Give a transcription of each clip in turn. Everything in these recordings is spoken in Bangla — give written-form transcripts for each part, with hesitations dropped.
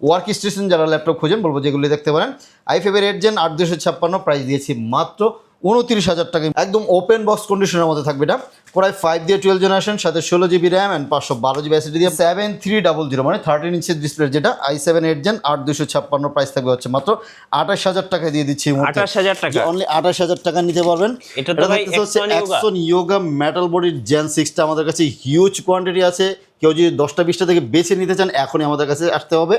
ওয়ার্ক স্টেশন যারা ল্যাপটপ খোঁজেন বলবো যেগুলি দেখতে পারেন। i5 এর 8 জেন 8256 প্রাইস দিয়েছি মাত্র 29,000 টাকা। একদম ওপেন বক্স কন্ডিশনের মধ্যে থাকবে এটা। কোরাই 5 দিয়ে 12 জেনারেশন, সাথে 16 GB RAM and 512 GB SSD দিয়ে 7300 মানে 13 ইঞ্চের ডিসপ্লে যেটা i7 8 জেন 8256 প্রাইস থাকবে হচ্ছে মাত্র 28,000 টাকা দিয়ে দিচ্ছি। 28,000 টাকা, অনলি 28,000 টাকা নিতে পারবেন। এটা তো ভাই Axon Yoga মেটাল বডির জেন 6টা আমাদের কাছে হিউজ কোয়ান্টিটি আছে। কেউ যদি 10টা 20টা থেকে বেছে নিতে চান এখনই আমাদের কাছে আসতে হবে।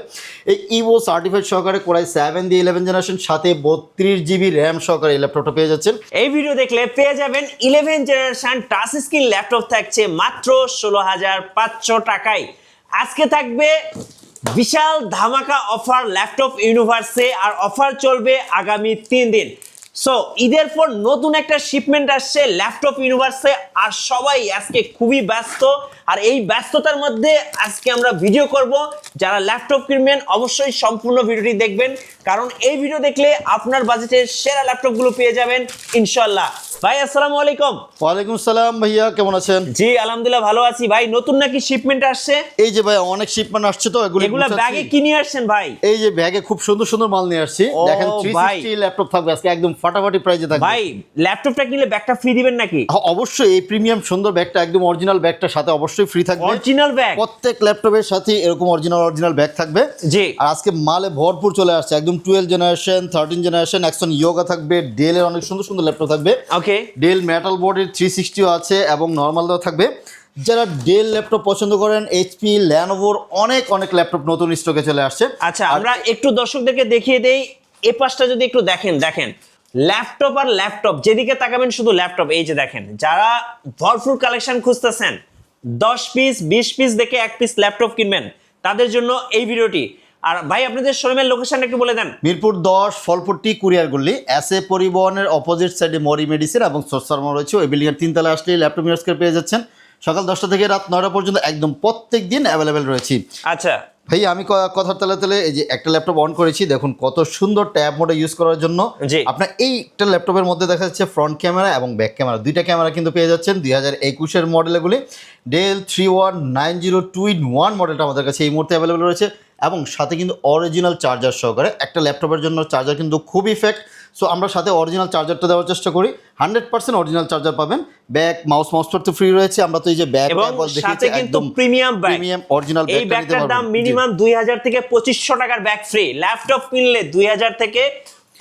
এই ইভো সার্টিফাইড সহকারে কোরাই 7 দিয়ে 11 জেনারেশন, সাথে 32 জিবি র্যাম সহকারে এই ল্যাপটপটা পেয়ে যাচ্ছেন। এই ভিডিও দেখলে পেয়ে যাবেন 11 জেনারেশন টাচ স্ক্রিন ল্যাপটপ, থাকছে মাত্র 16,500 টাকায়। আজকে থাকবে বিশাল ধামাকা অফার ল্যাপটপ ইউনিভার্সে, আর অফার চলবে আগামী 3 দিন। সো ঈদের পর নতুন একটা শিপমেন্ট আসছে ল্যাপটপ ইউনিভার্সে, আর সবাই আজকে খুবই ব্যস্ত। আর এই ব্যস্ততার মধ্যে আজকে আমরা ভিডিও করব। যারা ল্যাপটপ কিনবেন অবশ্যই সম্পূর্ণ ভিডিওটি দেখবেন, কারণ এই ভিডিও দেখলে আপনার বাজেটের সেরা ল্যাপটপগুলো পেয়ে যাবেন ইনশাআল্লাহ। ভাই আসসালামু আলাইকুম। ওয়ালাইকুম সালাম ভাইয়া, কেমন আছেন? জি আলহামদুলিল্লাহ ভালো আছি ভাই। নতুন নাকি শিপমেন্ট আসছে? এই যে ভাই অনেক শিপমেন্ট আসছে, তো এগুলো ব্যাগে কি নিয়ে আসছেন ভাই? এই যে ব্যাগে খুব সুন্দর সুন্দর মাল নিয়ে আসছি। দেখেন 360 ল্যাপটপ থাকবে আজকে, একদম ফাটাফাটি প্রাইসে থাকবে। ভাই ল্যাপটপটা কিনলে ব্যাগটা ফ্রি দিবেন নাকি? অবশ্যই, এই প্রিমিয়াম সুন্দর ব্যাগটা একদম অরিজিনাল ব্যাগটার সাথে অবশ্যই ফ্রি থাকবে। অরিজিনাল ব্যাগ প্রত্যেক ল্যাপটপের সাথে এরকম অরিজিনাল ব্যাগ থাকবে। জি। আর আজকে মালে ভরপুর চলে আসছে, একদম 12 জেনারেশন 13 জেনারেশন Axon Yoga থাকবে, ডেলের অনেক সুন্দর সুন্দর ল্যাপটপ থাকবে। ওকে, ডেল মেটাল বোর্ডের 360 আছে এবং নর্মালও থাকবে। যারা ডেল ল্যাপটপ পছন্দ করেন, এইচপি ল্যানোভোর অনেক ল্যাপটপ নতুন স্টকে চলে আসছে। আচ্ছা আমরা একটু দর্শকদেরকে দেখিয়ে দেই, এই পাশটা যদি একটু দেখেন ল্যাপটপ আর ল্যাপটপ, যেদিকে তাকাবেন শুধু ল্যাপটপ। এই যে দেখেন, যারা ভরপুর কালেকশন খুঁজতেছেন, 10 পিস 20 পিস দেখে এক পিস ল্যাপটপ কিনবেন, তাদের জন্য এই ভিডিওটি। আর ভাই আপনাদের শোরুমের লোকেশনটা একটু বলে দেন। মিরপুর 10 ফলপট্টি কুরিয়ার গলি, এসএ পরিবহনের অপোজিট সাইডে মরি মেডিসিন এবং সোসারমা রয়েছে। ওই বিল্ডিং এর 3 তলায় আসলে ল্যাপটপ ইউনিভার্সকে পেয়ে যাচ্ছেন। সকাল 10টা থেকে রাত 9টা পর্যন্ত একদম প্রত্যেক দিন অ্যাভেলেবেল রয়েছে। আচ্ছা ভাই আমি কথার তালে এই যে একটা ল্যাপটপ অন করেছি, দেখুন কত সুন্দর ট্যাব মোডে ইউজ করার জন্য। আপনার এই একটা ল্যাপটপের মধ্যে দেখা যাচ্ছে ফ্রন্ট ক্যামেরা এবং ব্যাক ক্যামেরা, দুইটা ক্যামেরা কিন্তু পেয়ে যাচ্ছেন। 2021-এর মডেলগুলি ডেল 3190 2-in-1 মডেলটা আমাদের কাছে এই মুহূর্তে অ্যাভেলেবেল রয়েছে, এবং সাথে কিন্তু অরিজিনাল চার্জার সহকারে। একটা ল্যাপটপের জন্য চার্জার কিন্তু খুব ইফেক্ট। সো আমরা সাথে অরিজিনাল চার্জারটা দেওয়ার চেষ্টা করি, 100% অরিজিনাল চার্জার পাবেন। ব্যাগ মাউস তো ফ্রি রয়েছে। আমরা তো এই যে ব্যাগ সাথে কিন্তু প্রিমিয়াম অরিজিনাল এই ব্যাগটার দাম মিনিমাম 2000 থেকে 2500 টাকার ব্যাগ ফ্রি। ল্যাপটপ কিনলে 2000 থেকে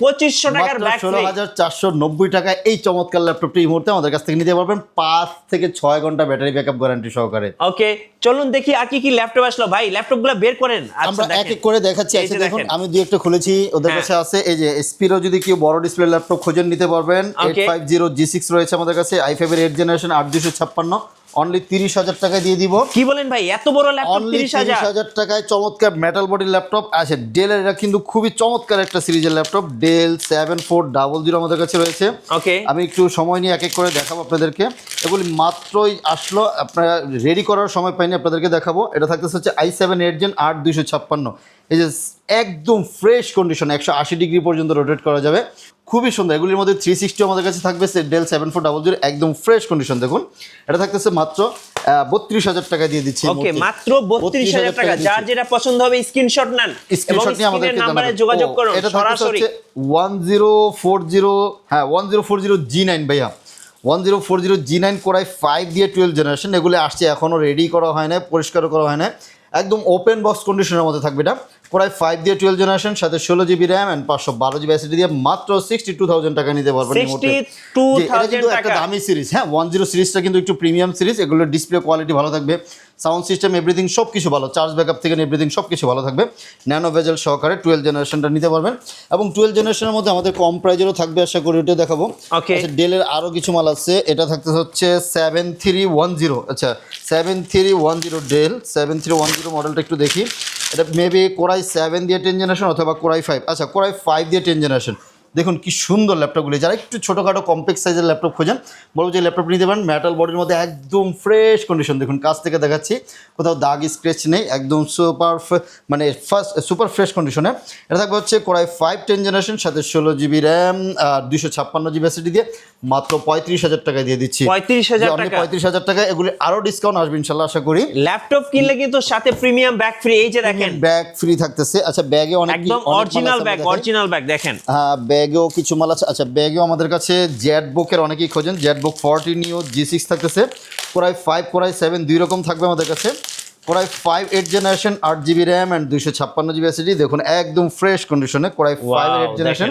2500 টাকার ব্যাগ ফ্রি, 16,490 টাকা এই চমৎকার ল্যাপটপটি এই মুহূর্তে আমাদের কাছ থেকে নিতে পারবেন 5 থেকে 6 ঘন্টা ব্যাটারি ব্যাকআপ গ্যারান্টি সহকারে। ওকে চলুন দেখি আর কি ল্যাপটপ আসলো। ভাই ল্যাপটপগুলো বের করেন, আমরা এক এক করে দেখাচ্ছি। আচ্ছা দেখুন, আমি দুই একটা খুলেছি, ওদের কাছে আছে। এই যে স্পিরো, যদি কেউ বড় ডিসপ্লে ল্যাপটপ খোঁজেন নিতে পারবেন। 850 G6 রয়েছে আমাদের কাছে, i5 এর 8 জেনারেশন 8256, অনলি 30,000 টাকায় দিয়ে দিব। কি বলেন ভাই, এত বড় ল্যাপটপ 30,000 টাকায় চমৎকার মেটাল বডির ল্যাপটপ আছে। ডেলের এটা কিন্তু খুবই চমৎকার একটা সিরিজের ল্যাপটপ, ডেল 7400 আমাদের কাছে রয়েছে। ওকে, আমি একটু সময় নিয়ে এক এক করে দেখাবো আপনাদেরকে। এগুলি মাত্রই আসলো, আপনারা রেডি করার সময় পাইনি, আপনাদেরকে দেখাবো। এটা থাকতেছে হচ্ছে i7 8 জেন 8256। এই যে একদম ফ্রেশ কন্ডিশন, 180 ডিগ্রি পর্যন্ত রোটেট করা যাবে, খুবই সুন্দর। এগুলির মধ্যে 360 আমাদের কাছে থাকবে, ডেল 7400 একদম ফ্রেশ কন্ডিশন। দেখুন এটা থাকতেছে মাত্র 32,000 টাকা দিয়ে দিচ্ছি। ওকে, মাত্র 32,000 টাকা। যার যেটা পছন্দ হবে স্ক্রিনশট নেন, স্ক্রিনশট নিয়ে আমাদের নম্বরে যোগাযোগ করুন। এটা সরাসরি 1040 G9 ভাইয়া, 1040 G9 কোরাই 5 দিয়ে 12 জেনারেশন। এগুলো আসছে, এখনো রেডি করা হয় না, পরিষ্কার করা হয় না, একদম ওপেন বক্স কন্ডিশনের মধ্যে থাকবে। এটা কোরাই 5 দিয়ে 12 জেনারেশন, সাথে 16 GB RAM and 512 GB SSD দিয়ে মাত্র 62,000 টাকা নিতে পারবেন। এটা কিন্তু একটা দামি সিরিজ। হ্যাঁ, 10 সিরিজটা কিন্তু একটু প্রিমিয়াম সিরিজ। এগুলোর ডিসপ্লে কোয়ালিটি ভালো থাকবে, সাউন্ড সিস্টেম এভরিথিং সব কিছু ভালো, চার্জ ব্যাকআপ থেকে এভরিথিং সব কিছু ভালো থাকবে। ন্যানো ভেজেল সহকারে 12 জেনারেশনটা নিতে পারবেন, এবং 12 জেনারেশনের মধ্যে আমাদের কম প্রাইজেরও থাকবে, আশা করি ওটা দেখাবো। আচ্ছা, ডেলের আরও কিছু মাল আছে। এটা থাকতে হচ্ছে 7310। আচ্ছা 7310 ডেল 7310 মডেলটা একটু দেখি। এটা মেবি কোরাই 7 দিয়ে 10 জেনারেশন অথবা কোরাই 5। আচ্ছা কোরাই 5 দিয়ে 10 জেনারেশন। দেখুন কি সুন্দর ল্যাপটপগুলি, যারা একটু ছোটোখাটো কমপ্লেক্স সাইজের ল্যাপটপ খোঁজেন বলবো যে ল্যাপটপ নিতে পারেন। মেটাল বডির মধ্যে একদম ফ্রেশ কন্ডিশন, দেখুন কাছ থেকে দেখাচ্ছি, কোথাও দাগ স্ক্র্যাচ নেই, একদম সুপার ফ্রেশ কন্ডিশনে। এটা থাকবে হচ্ছে কোরাই 5 10 জেনারেশন, সাথে 16 জিবি র্যাম, 256 জিবি এসএসডি দিয়ে মাত্র 35,000 টাকায় দিয়ে দিচ্ছি। 35,000 টাকা, 35,000 টাকা। এগুলি আরও ডিসকাউন্ট আসবে ইনশাল্লাহ, আশা করি। ল্যাপটপ কিনলে কিন্তু সাথে প্রিমিয়াম ব্যাগ ফ্রি, এই যে দেখেন ব্যাগ ফ্রি থাকতেছে। আচ্ছা ব্যাগে অনেক একদম অরিজিনাল ব্যাগ দেখেন। হ্যাঁ ব্যাগেও কিছু মাল আছে। আচ্ছা ব্যাগেও আমাদের কাছে জেটবুকের অনেকেই খোঁজেন, জেটবুক 40 নিও G6 থাকতেছে, কোরাই 5 কোরাই 7 দুই রকম থাকবে আমাদের কাছে। Core i 5 8 generation 8 GB RAM and 256 GB SSD, দেখুন একদম ফ্রেশ কন্ডিশনে। কোরাই 5 8 জেনারেশন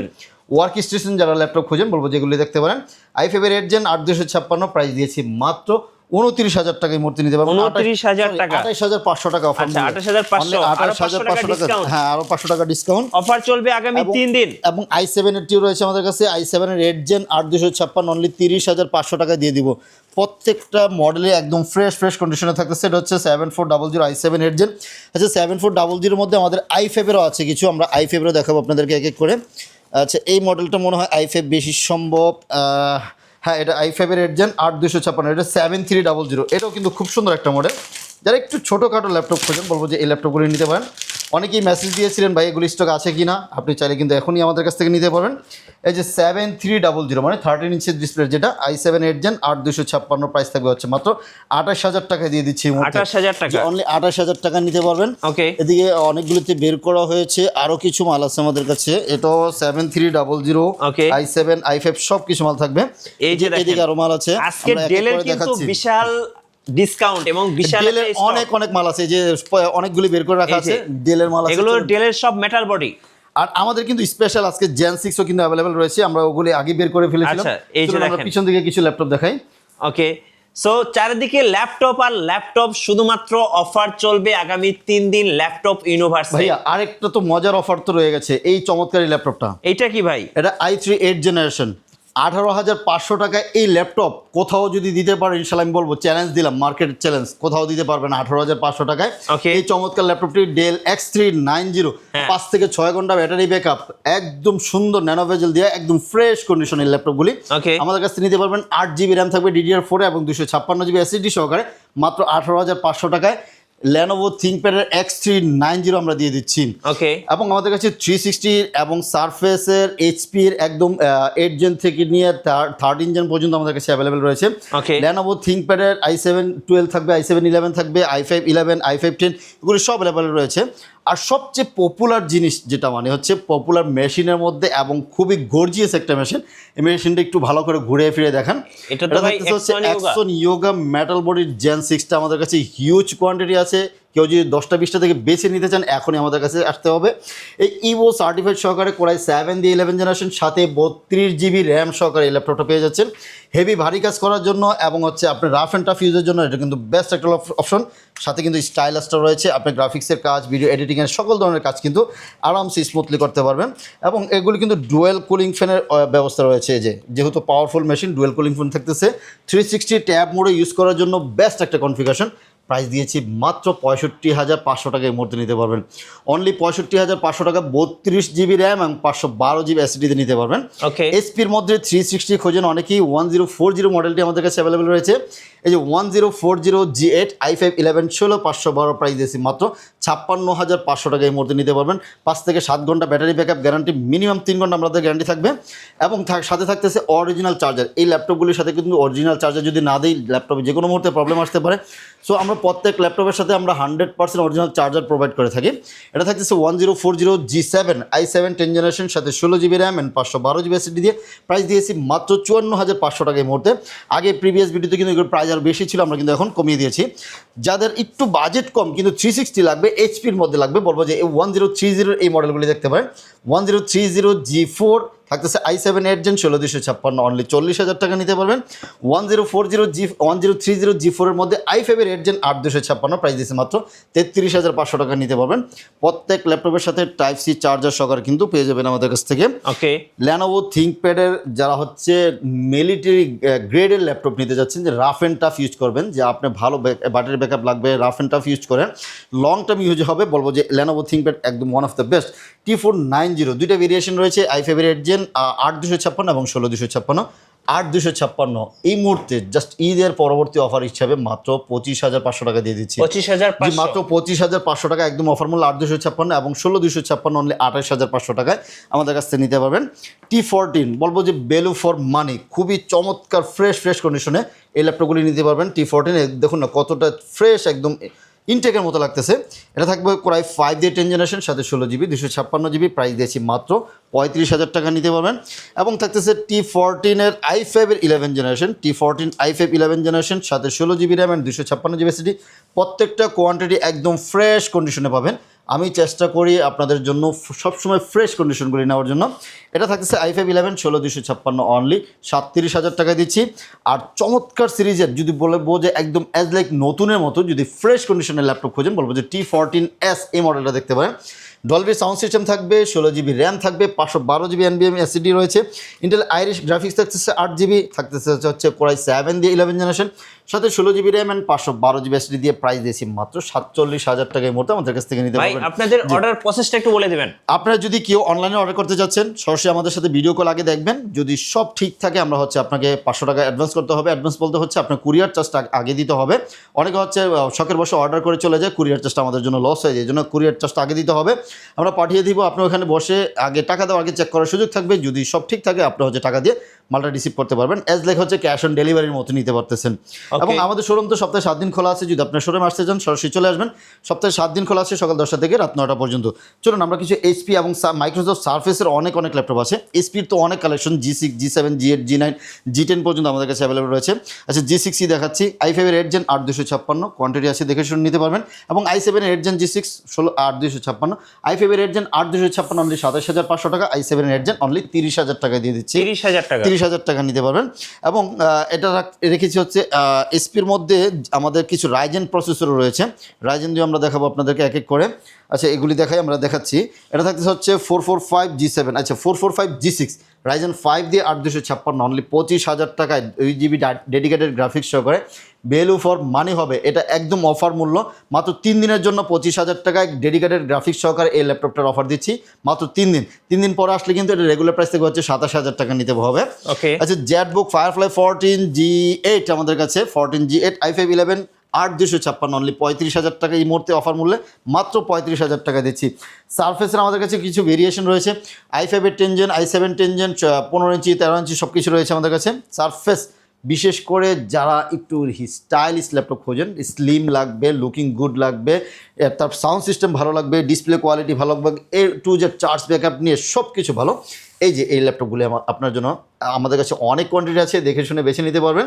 ওয়ার্ক স্টেশন যারা ল্যাপটপ খোঁজেন বলবো যেগুলি দেখতে পারেন। i5 এর 8 জেন 8256 প্রাইস দিয়েছি মাত্র 29,000 টাকায় মূর্তি নিতে পারবেন। 29,000 টাকা, 28,500 টাকা অফার। আচ্ছা 28,500 টাকা, হ্যাঁ আরো 500 টাকা ডিসকাউন্ট অফার চলবে আগামী 3 দিন। এবং i7 এর টিও রয়েছে আমাদের কাছে, i7 এর 8 জেন 8256 অনলি 30,500 টাকা দিয়ে দিব। প্রত্যেকটা মডেলে একদম ফ্রেশ কন্ডিশনে থাকতেছে। এটা হচ্ছে 7400 i7 8 জেন। আচ্ছা 7400 এর মধ্যে আমাদের i5 এরও আছে কিছু, আমরা i5 এরও দেখাবো আপনাদেরকে এক এক করে। আচ্ছা এই মডেলটা মনে হয় i5 বেশি সম্ভব, হ্যাঁ এটা i5 এর 8 জেন 8256, এটা 7300, এটাও কিন্তু খুব সুন্দর একটা মডেল। যারা একটু ছোটোখাটো ল্যাপটপ খোঁজেন বলবো যে এই ল্যাপটপগুলি নিতে পারেন। অনেকেই মেসেজ দিয়েছিলেন ভাই এগুলি স্টক আছে কি না, আপনি চাইলে কিন্তু এখনই আমাদের কাছ থেকে নিতে পারবেন। এই যে 7300 মানে 13 ইঞ্চের ডিসপ্লে, যেটা i7 8 জেন 8256 প্রাইস থাকবে হচ্ছে মাত্র 28,000 টাকা দিয়ে দিচ্ছি। 28,000 টাকা, অনলি 28,000 টাকা নিতে পারবেন। ওকে এদিকে অনেকগুলোতে বের করা হয়েছে, আরও কিছু মাল আছে আমাদের কাছে। এটাও 7300 i7 i5 সব কিছু মাল থাকবে। এই যে এদিকে আরও মাল আছে, আজকে ডেলের কিন্তু বিশাল ডিসকাউন্ট এবং বিশাল অনেক মাল আছে, যে অনেকগুলি বের করে রাখা আছে ডেলের মাল আছে, এগুলো ডেলের সব মেটাল বডি। আর আমাদের কিন্তু স্পেশাল আজকে জেন 6ও কিন্তু अवेलेबल রয়েছে, আমরা ওগুলি আগে বের করে ফেলেছিলাম। আচ্ছা এই যে আমরা পিছন দিকে কিছু ল্যাপটপ দেখাই। ওকে সো চারিদিকে ল্যাপটপ আর ল্যাপটপ, শুধুমাত্র অফার চলবে আগামী 3 দিন ল্যাপটপ ইউনিভার্সে। ভাইয়া আরেকটা তো মজার অফার তো রয়ে গেছে, এই চমৎকার এই ল্যাপটপটা। এটা কি ভাই? এটা i3 8 জেনারেশন, 18,500 টাকায় এই ল্যাপটপ কোথাও যদি দিতে পারে ইনশাল্লাহ, আমি বলবো চ্যালেঞ্জ দিলাম, মার্কেট চ্যালেঞ্জ, কোথাও দিতে পারবে না 18,500 টাকায়। এই চমৎকার ল্যাপটপটি ডেল X390, 5 থেকে 6 ঘন্টা ব্যাটারি ব্যাকআপ, একদম সুন্দর ন্যানো বেজেল দিয়ে একদম ফ্রেশ কন্ডিশন এই ল্যাপটপগুলি আমাদের কাছে নিতে পারবেন। 8 জিবি র্যাম থাকবে DDR4 এবং 256 জিবি এসএসডি সহকারে মাত্র 18,500 টাকায়। Lenovo ThinkPad এর X390 আমরা দিয়ে দিচ্ছি। ওকে এবং আমাদের কাছে 360 এবং সারফেসের HP এর একদম 8 জেন থেকে নিয়ে 13 জেন পর্যন্ত আমাদের কাছে অ্যাভেলেবেল রয়েছে। Lenovo ThinkPad এর i7 12 থাকবে, i7 11 থাকবে, i5 11, i5 10 এগুলো সব অ্যাভেলেবেল রয়েছে। আর সবচেয়ে পপুলার জিনিস যেটা মানে হচ্ছে পপুলার মেশিনের মধ্যে এবং খুবই গর্জিয়াস একটা মেশিন, এই মেশিনটা একটু ভালো করে ঘুরে ফিরে দেখেন। এটা তো ভাই Axon Yoga মেটাল বডির জেন 6টা আমাদের কাছে হিউজ কোয়ান্টিটি আছে। কেউ যদি 10টা 20টা থেকে বেছে নিতে চান এখনই আমাদের কাছে আসতে হবে। এই ইভো সার্টিফাইড সহকারে কোরাই 7 দিয়ে 11 জেনারেশন, সাথে 32 জিবি র্যাম সহকারে এই ল্যাপটপটা পেয়ে যাচ্ছেন। হেভি ভারী কাজ করার জন্য এবং হচ্ছে আপনার রাফ অ্যান্ড টাফ ইউজের জন্য এটা কিন্তু বেস্ট একটা অপশন। সাথে কিন্তু স্টাইলাসটা রয়েছে, আপনি গ্রাফিক্সের কাজ, ভিডিও এডিটিংয়ের সকল ধরনের কাজ কিন্তু আরামসে স্মুথলি করতে পারবেন। এবং এগুলি কিন্তু ডুয়েল কুলিং ফ্যানের ব্যবস্থা রয়েছে, যেহেতু powerful machine dual cooling fan থাকতেছে। 360 ট্যাব মোডে ইউজ করার জন্য বেস্ট একটা কনফিগারেশন। প্রাইস দিয়েছি মাত্র 65,500 টাকায় মুহূর্তে নিতে পারবেন। অনলি 65,500 টাকা 32 জিবি র্যাম এবং 512 জিবি এসএসডিতে নিতে পারবেন। এসপির মধ্যে 360 খোঁজেন অনেকেই, 1040 মডেলটি আমাদের কাছে অ্যাভেলেবেল রয়েছে। এই যে 1040 G8 i5 11 16512 প্রাইস দিয়েছি মাত্র 56,500 টাকায় এই মুহূর্তে নিতে পারবেন। 5 থেকে 7 ঘন্টা ব্যাটারি ব্যাকআপ গ্যারান্টি, মিনিমাম 3 ঘন্টা আমাদের গ্যারান্টি থাকবে। এবং সাথে থাকতেছে অরিজিনাল চার্জার। এই ল্যাপটপগুলির সাথে কিন্তু অরিজিনাল চার্জার যদি না দিই ল্যাপটপে যে কোনো মুহূর্তে প্রবলেম আসতে পারে। সো আমরা প্রত্যেক ল্যাপটপের সাথে আমরা 100% অরিজিনাল চার্জার প্রোভাইড করে থাকি। এটা থাকতেছে 1040 G7 i7 10 জেনারেশন, সাথে 16 GB RAM and 512 GB SSD দিয়ে প্রাইস দিয়েছি মাত্র 54,500 টাকা এই মুহূর্তে। আগে প্রিভিয়াস ভিডিওতে কিন্তু এগুলোর প্রাইস আর বেশি ছিল, আমরা কিন্তু এখন কমিয়ে দিয়েছি। যাদের একটু বাজেট কম কিন্তু 360 লাগবে, এইচপির মধ্যে লাগবে, বলবো যে এই 1030 এই মডেলগুলি দেখতে পারেন। 1030 G4 থাকতেছে i7 8 জেন 16256, অনলি 40,000 টাকা নিতে পারবেন। 1030 G4 এর মধ্যে i5 এর 8 জেন 8256 প্রাইস দিয়েছে মাত্র 33,500 টাকা নিতে পারবেন। প্রত্যেক ল্যাপটপের সাথে টাইপ সি চার্জার সহকারে কিন্তু পেয়ে যাবেন আমাদের কাছ থেকে। Lenovo ThinkPad এর যারা হচ্ছে মিলিটারি গ্রেডের ল্যাপটপ নিতে যাচ্ছেন, যে রাফ অ্যান্ড টাফ ইউজ করবেন, যে আপনি ভালো ব্যাটারি ব্যাকআপ লাগবে, রাফ অ্যান্ড টাফ ইউজ করেন, লং টার্ম ইউজ হবে, বলবো যে Lenovo ThinkPad একদম one of the best. T490 দুইটা ভেরিয়েশন রয়েছে, i5 এর 8 জেন জেন 8 256 এবং 16 256, 8 256 এই মুহূর্তে জাস্ট ঈদের পরবর্তী অফার হিসাবে মাত্র 25,500 টাকা দিয়ে দিচ্ছি। 25,500 মাত্র 25,500 টাকা একদম অফার মূল্য 8 256 এবং 16 256 অনলি 28,500 টাকায় আমাদের কাছ থেকে নিতে পারবেন। T14 বলবো যে ভ্যালু ফর মানি, খুবই চমৎকার ফ্রেশ কন্ডিশনে এই ল্যাপটপগুলি নিতে পারবেন। T14 দেখুন না কতটা ফ্রেশ, একদম ইনটেকের মতো লাগতেছে। এটা থাকবে কোরাই 5 দিয়ে 10 জেনারেশন, সাথে 16GB 256GB, প্রাইস দিয়েছি মাত্র 35,000 টাকা নিতে পারবেন। এবং থাকতেছে T14 এর i5 এর 11 জেনারেশন, T14 i5 11 জেনারেশন, সাথে 16GB RAM and 256GB SSD। প্রত্যেকটা কোয়ান্টিটি একদম ফ্রেশ কন্ডিশনে পাবেন। আমি চেষ্টা করি আপনাদের জন্য সবসময় ফ্রেশ কন্ডিশনগুলি নেওয়ার জন্য। এটা থাকতেছে i5 11 16 256 অনলি 37,000 টাকায় দিচ্ছি। আর চমৎকার সিরিজের যদি বলবো যে একদম অ্যাজ লাইক নতুনের মতো যদি ফ্রেশ কন্ডিশনের ল্যাপটপ খোঁজেন, বলবো যে T14S এই মডেলটা দেখতে পারেন। ডলবি সাউন্ড সিস্টেম থাকবে, 16GB র্যাম থাকবে, 512GB NVMe SSD রয়েছে, ইন্টেল আইরিশ গ্রাফিক্স থাকতেছে 8GB, থাকতেছে হচ্ছে কোরাই 7 দিয়ে 11 জেনারেশন, সাথে 16GB RAM and 512GB SSD দিয়ে প্রাইস দিয়েছি মাত্র 47,000 টাকার মধ্যে আমাদের কাছ থেকে নিতে ভাই পারবেন। আপনাদের অর্ডার প্রসেসটা একটু বলে দিবেন। আপনারা যদি কেউ অনলাইনে অর্ডার করতে যাচ্ছেন, সরাসরি আমাদের সাথে ভিডিও কল আগে দেখবেন। যদি সব ঠিক থাকে আমরা হচ্ছে আপনাকে 500 টাকা অ্যাডভান্স করতে হবে। অ্যাডভান্স বলতে হচ্ছে আপনার কুরিয়ার চার্জটা আগে দিতে হবে। অনেকে হচ্ছে শখের বসে অর্ডার করে চলে যায়, কুরিয়ার চার্জটা আমাদের জন্য লস হয়ে যায়, এই জন্য কুরিয়ার চার্জটা আগে দিতে হবে। আমরা পাঠিয়ে দিব, আপনি ওখানে বসে আগে টাকা দেওয়া, আগে চেক করার সুযোগ থাকবে। যদি সব ঠিক থাকে আপনি হচ্ছে টাকা দিয়ে মালটা রিসিভ করতে পারবেন। অ্যাজ লাইক হচ্ছে ক্যাশ অন ডেলিভারির মতো নিতে পারতেছেন। এবং আমাদের শোরুম তো সপ্তাহে 7 দিন খোলা আছে। যদি আপনার শোরুমে আসতে চান সরাসরি চলে আসবেন। সপ্তাহে 7 দিন খোলা আছে, সকাল 10টা থেকে রাত 9টা পর্যন্ত। চলুন আমরা কিছু HP এবং মাইক্রোসফট সার্ফেসের অনেক ল্যাপটপ আছে। HP তো অনেক collection, G6 G7 G8 G9 G10 পর্যন্ত আমাদের কাছে অ্যাভেলেবল রয়েছে। আচ্ছা G6 দেখাচ্ছি, i5 এর 8 জেন 8 256 কোয়ান্টিটি আছে, দেখে শুনে নিতে পারবেন। এবং i7 এর 8 জেন G6 16 8 256, i5 এর 8 জেন 8 256 অনলি 27,500 টাকা, i7 এর 8 জেন অনলি 30,000 টাকা দিয়ে দিচ্ছি। 30,000 টাকা নিতে পারবেন। এবং এটা রেখেছি হচ্ছে এসপির মধ্যে আমাদের কিছু রাইজেন প্রসেসর রয়েছে। রাইজেন দিয়ে আমরা দেখাবো আপনাদেরকে এক এক করে। আচ্ছা এগুলি আমরা দেখাচ্ছি। এটা থাকতেছে হচ্ছে 445 G7, আচ্ছা 445 G6 রাইজেন 5 দিয়ে 8 256 অনলি 25,000 টাকায় 2GB ডেডিকেটেড গ্রাফিক্স সহকারে। ভ্যালু ফর মানি হবে, এটা একদম অফার মূল্য। মাত্র 3 দিনের জন্য 25,000 টাকায় ডেডিকেটেড গ্রাফিক্স সহকারে এই ল্যাপটপটার অফার দিচ্ছি। মাত্র 3 দিন। 3 দিন পরে আসলে কিন্তু এটা রেগুলার প্রাইস থেকে হচ্ছে 27,000 টাকা নিতে হবে। আচ্ছা জেটবুক ফায়ারফ্লাই 14 G8 আমাদের কাছে, 14 G8 i5 11 8 256 অনলি 35,000 টাকা এই মুহূর্তে অফার মূল্যে মাত্র 35,000 টাকা দিচ্ছি। সারফেসের আমাদের কাছে কিছু ভেরিয়েশন রয়েছে। i5 এর 10 জেন, i7 10 জেন, 15 ইঞ্চি 13 ইঞ্চি সব কিছু রয়েছে আমাদের কাছে। সারফেস বিশেষ করে যারা একটু স্টাইলিশ ল্যাপটপ খোঁজেন, স্লিম লাগবে, লুকিং গুড লাগবে, তার সাউন্ড সিস্টেম ভালো লাগবে, ডিসপ্লে কোয়ালিটি ভালো লাগবে, টু যে চার্জ ব্যাকআপ নিয়ে সব কিছু ভালো, এই যে এই ল্যাপটপগুলি আপনার জন্য আমাদের কাছে অনেক কোয়ান্টিটি আছে, দেখে শুনে বেছে নিতে পারবেন।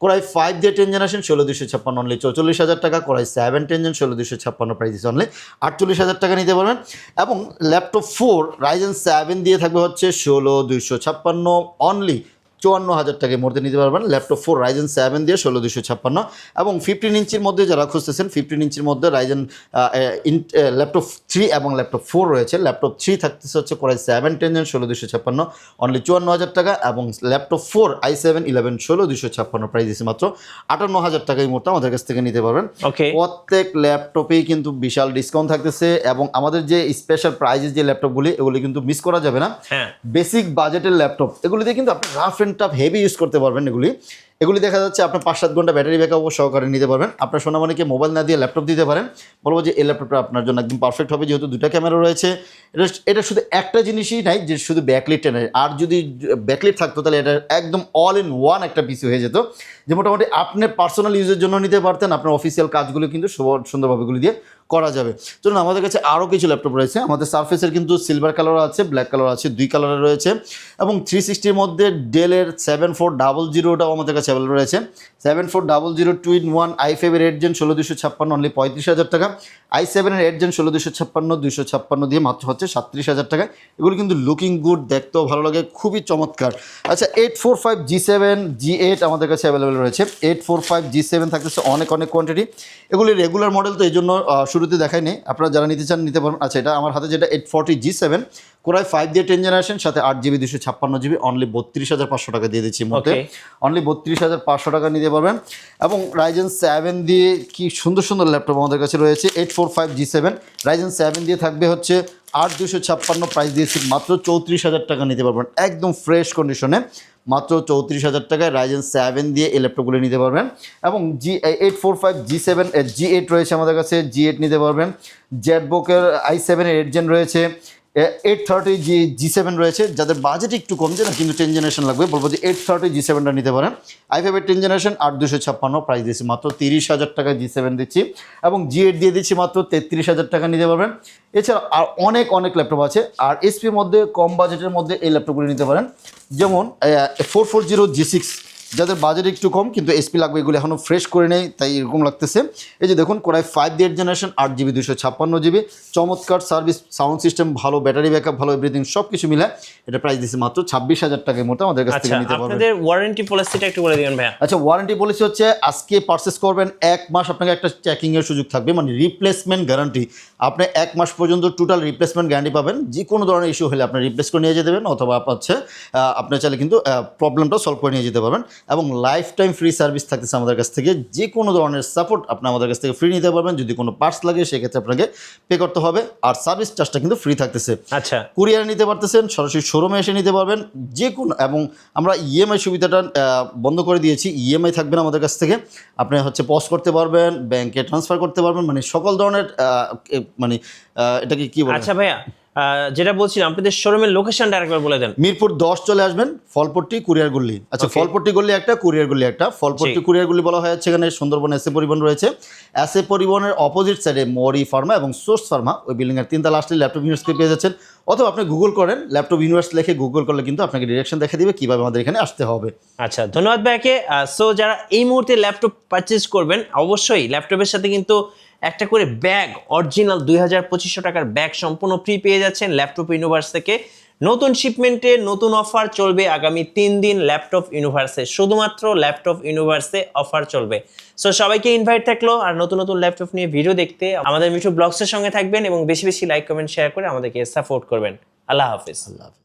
কোরাই 5 দিয়ে 10 জেনারেশন 16 256 অনলি 44,000 টাকা, কোরাই 7 10 জেন 16 256 প্রাইস অনলি 48,000 টাকা নিতে পারবেন। এবং ল্যাপটপ 4 রাইজেন 7 দিয়ে থাকবে হচ্ছে 16 256 অনলি 54,000 টাকায় মধ্যে নিতে পারবেন। ল্যাপটপ 4 রাইজেন 7 দিয়ে 16 256। এবং 15 ইঞ্চির মধ্যে যারা খুঁজতেছেন, 15 ইঞ্চির মধ্যে রাইজেন ল্যাপটপ 3 এবং ল্যাপটপ 4 রয়েছে। ল্যাপটপ 3 থাকতেছে হচ্ছে কোরাই 7 10 জেন 16 256 অনলি 54,000 টাকা, এবং ল্যাপটপ 4 i7 11 16 256 প্রাইস দিচ্ছে মাত্র 58,000 টাকা এই মুহূর্তে আমাদের কাছ থেকে নিতে পারবেন। প্রত্যেক ল্যাপটপেই কিন্তু বিশাল ডিসকাউন্ট থাকতেছে। এবং আমাদের যে স্পেশাল প্রাইজের যে ল্যাপটপগুলি এগুলি কিন্তু মিস করা যাবে না। বেসিক বাজেটের ল্যাপটপ এগুলিতে কিন্তু আপনি rough and tough heavy use করতে পারবেন। এগুলি দেখা যাচ্ছে আপনার 5-7 ঘন্টা ব্যাটারি ব্যাকআপ সহকারে নিতে পারবেন। আপনার সোনামণিকে মোবাইল না দিয়ে ল্যাপটপ দিতে পারেন, বলবো যে এই ল্যাপটপটা আপনার জন্য একদম পারফেক্ট হবে, যেহেতু 2টা ক্যামেরা রয়েছে। এটা শুধু একটা জিনিসই নাই যে শুধু ব্যাকলিটটা নেই, আর যদি ব্যাকলিট থাকতো তাহলে এটা একদম অল ইন ওয়ান একটা পিসি হয়ে যেত, যে মোটামুটি আপনি পার্সোনাল ইউজের জন্য নিতে পারতেন। আপনার অফিসিয়াল কাজগুলো কিন্তু সুন্দরভাবে এগুলি দিয়ে করা যাবে। চলুন আমাদের কাছে আরও কিছু ল্যাপটপ রয়েছে। আমাদের সারফেসের কিন্তু সিলভার কালার আছে, ব্ল্যাক কালার আছে, 2 কালারের রয়েছে। এবং 360-র মধ্যে ডেলের 7400টাও আমাদের কাছে অ্যাভেলেবল রয়েছে। 7400 2-in-1 i5 এর 8 জেন 16 256 অনলি 35,000 টাকা, i7 এর 8 জেন 16 256 দিয়ে মাত্র হচ্ছে 37,000 টাকা। এগুলো কিন্তু লুকিং গুড, দেখতেও ভালো লাগে, খুবই চমৎকার। আচ্ছা 845 G7 G8 আমাদের কাছে অ্যাভেলেবল রয়েছে। 845 G7 থাকতেছে অনেক কোয়ান্টিটি। এগুলি রেগুলার মডেল, তো এই জন্য শুরুতে দেখাই নেই, আপনারা যারা নিতে চান নিতে পারবেন। আচ্ছা এটা আমার হাতে যেটা 840 G7 কোরাই 5 দিয়ে 10 জেনারেশন সাথে 8GB 256GB অনলি 32,500 টাকা দিয়ে দিচ্ছি মধ্যে, Okay. অনলি 32,500 টাকা নিতে পারবেন। এবং রাইজেন 7 দিয়ে কি সুন্দর সুন্দর ল্যাপটপ আমাদের কাছে রয়েছে। 845G7 রাইজেন 7 দিয়ে থাকবে হচ্ছে 8,256, প্রাইস দিয়েছি মাত্র 34,000 টাকা নিতে পারবেন একদম ফ্রেশ কন্ডিশনে, মাত্র 34,000 টাকায় রাইজেন 7 দিয়ে এই ল্যাপটপগুলো নিতে পারবেন। এবং G845G7 G8 রয়েছে আমাদের কাছে, G8 নিতে পারবেন। জেটবুকের i7 এর 8 জেন রয়েছে, 830G7 রয়েছে। যাদের বাজেট একটু কম যে না কিন্তু 10 জেনারেশন লাগবে, বলবো যে 830G7টা নিতে পারেন। i5 এর 10 জেনারেশন 8,256, প্রাইস দিচ্ছি মাত্র 30,000 টাকায় G7 দিচ্ছি। এবং G8 দিয়ে দিচ্ছি মাত্র 33,000 টাকা নিতে পারবেন। এছাড়া আর অনেক অনেক ল্যাপটপ আছে। আর এসপির মধ্যে কম বাজেটের মধ্যে এই ল্যাপটপগুলো নিতে পারেন, যেমন 440G6, যাদের বাজেট একটু কম কিন্তু এসপি লাগবে, এগুলো এখনও ফ্রেশ করে নেই তাই এরকম লাগতেছে। এই যে দেখুন কোরাই 5 দিয়ে 8 জেনারেশন 8GB 256GB, চমৎকার সার্ভিস, সাউন্ড সিস্টেম ভালো, ব্যাটারি ব্যাকআপ ভালো, এভরিথিং সব কিছু মিলে এটা প্রাইস দিচ্ছে মাত্র 26,000 টাকার মতো আমাদের কাছ আচ্ছা, থেকে নিতে পারবেন। আপনাদের ওয়ারেন্টি পলিসিটা একটু বলে দিবেন ভাইয়া। আচ্ছা, ওয়ারেন্টি পলিসি হচ্ছে আজকে পারচেস করবেন 1 মাস আপনাকে একটা চেকিংয়ের সুযোগ থাকবে, মানে রিপ্লেসমেন্ট গ্যারান্টি। আপনি 1 মাস পর্যন্ত টোটাল রিপ্লেসমেন্ট গ্যারান্টি পাবেন। যে কোনো ধরনের ইস্যু হলে আপনি রিপ্লেস করে নিয়ে যেতে পারবেন, অথবা হচ্ছে আপনি চাইলে কিন্তু প্রবলেমটা সলভ করে নিয়ে যেতে পারবেন। এবং লাইফ টাইম ফ্রি সার্ভিস থাকতেছে আমাদের কাছ থেকে, যে কোনো ধরনের সাপোর্ট আপনি আমাদের কাছ থেকে ফ্রি নিতে পারবেন। যদি কোনো পার্টস লাগে সেক্ষেত্রে আপনাকে পে করতে হবে, আর সার্ভিস চার্জটা কিন্তু ফ্রি থাকতেছে। আচ্ছা, কুরিয়ার নিতে পারতেছেন, সরাসরি শোরুমে এসে নিতে পারবেন যে কোনো। এবং আমরা ইএমআই সুবিধাটা বন্ধ করে দিয়েছি, ইএমআই থাকবে না আমাদের কাছ থেকে। আপনি হচ্ছে পজ করতে পারবেন, ব্যাংকে ট্রান্সফার করতে পারবেন, মানে সকল ধরনের মানে এটাকে কি বলে। আচ্ছা ভাইয়া, যেটা বলছিলাম আপনাদের শোরুমের লোকেশনটা আরেকবার বলে দেন। মিরপুর 10 চলে আসবেন, ফলপট্টি কুরিয়ার গল্লি। আচ্ছা, Okay. ফলপট্টি গল্লি একটা, কুরিয়ার গল্লি একটা। ফলপট্টি জি। কুরিয়ার গল্লি বলা হয় হচ্ছে এখানে সুন্দরবন এসএ পরিবহন রয়েছে। এসএ পরিবহনের অপোজিট সাইডে মরি ফার্মা এবং সোর্স ফার্মা, ওই বিল্ডিংয়ের 3 তলা আসলে ল্যাপটপ ইউনিভার্সকে পেয়ে যাচ্ছেন। অথবা আপনি গুগল করেন, ল্যাপটপ ইউনিভার্স লিখে গুগল করলে কিন্তু আপনাকে ডিরেকশন দেখে দিবে কীভাবে আমাদের এখানে আসতে হবে। আচ্ছা, ধন্যবাদ ভাইয়াকে। সো যারা এই মুহূর্তে ল্যাপটপ পারচেজ করবেন, অবশ্যই ল্যাপটপের সাথে কিন্তু একটা করে ব্যাগ, অরিজিনাল 2,2500 টাকার ব্যাগ সম্পূর্ণ ফ্রি পেয়ে যাচ্ছেন ল্যাপটপ ইউনিভার্স থেকে। নতুন শিপমেন্টে নতুন অফার চলবে আগামী 3 দিন ল্যাপটপ ইউনিভার্সে, শুধুমাত্র ল্যাপটপ ইউনিভার্সে অফার চলবে। সো সবাইকে ইনভাইট থাকলো আর নতুন নতুন ল্যাপটপ নিয়ে ভিডিও দেখতে আমাদের মিঠু ব্লগসের সঙ্গে থাকবেন এবং বেশি বেশি লাইক কমেন্ট শেয়ার করে আমাদেরকে সাপোর্ট করবেন। আল্লাহ হাফিজ। আল্লাহ হাফেজ।